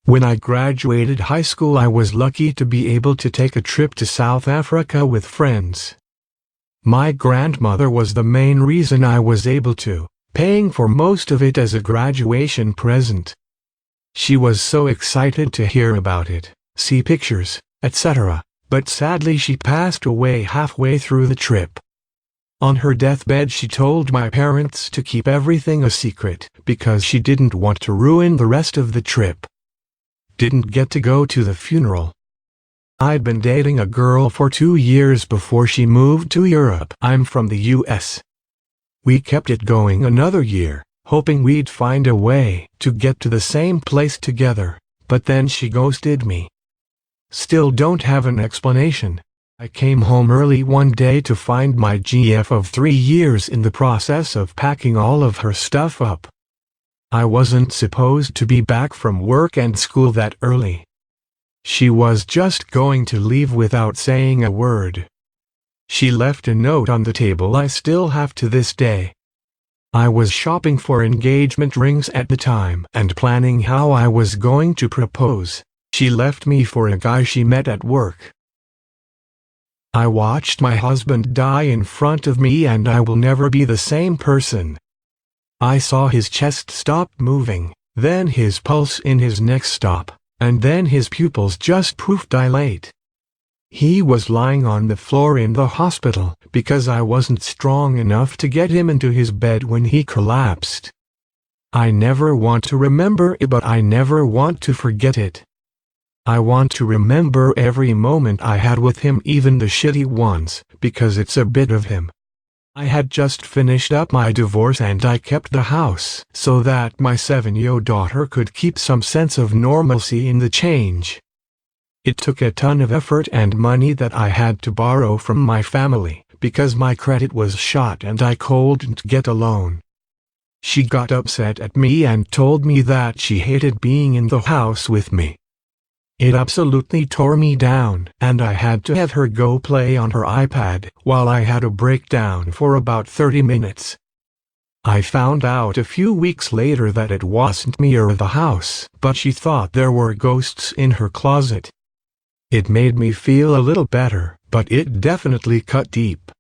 When I graduated high school, I was lucky to be able to take a trip to South Africa with friends. My grandmother was the main reason I was able to, paying for most of it as a graduation present. She was so excited to hear about it, see pictures, etc., but sadly she passed away halfway through the trip. On her deathbed she told my parents to keep everything a secret because she didn't want to ruin the rest of the trip. Didn't get to go to the funeral. I'd been dating a girl for 2 years before she moved to Europe. I'm from the US. We kept it going another year, hoping we'd find a way to get to the same place together, but then she ghosted me. Still don't have an explanation. I came home early one day to find my GF of 3 years in the process of packing all of her stuff up. I wasn't supposed to be back from work and school that early. She was just going to leave without saying a word. She left a note on the table I still have to this day. I was shopping for engagement rings at the time and planning how I was going to propose. She left me for a guy she met at work. I watched my husband die in front of me and I will never be the same person. I saw his chest stop moving, then his pulse in his neck stop, and then his pupils just poof dilate. He was lying on the floor in the hospital because I wasn't strong enough to get him into his bed when he collapsed. I never want to remember it, but I never want to forget it. I want to remember every moment I had with him, even the shitty ones, because it's a bit of him. I had just finished up my divorce and I kept the house so that my 7-year-old daughter could keep some sense of normalcy in the change. It took a ton of effort and money that I had to borrow from my family because my credit was shot and I couldn't get a loan. She got upset at me and told me that she hated being in the house with me. It absolutely tore me down, and I had to have her go play on her iPad while I had a breakdown for about 30 minutes. I found out a few weeks later that it wasn't me or the house, but she thought there were ghosts in her closet. It made me feel a little better, but it definitely cut deep.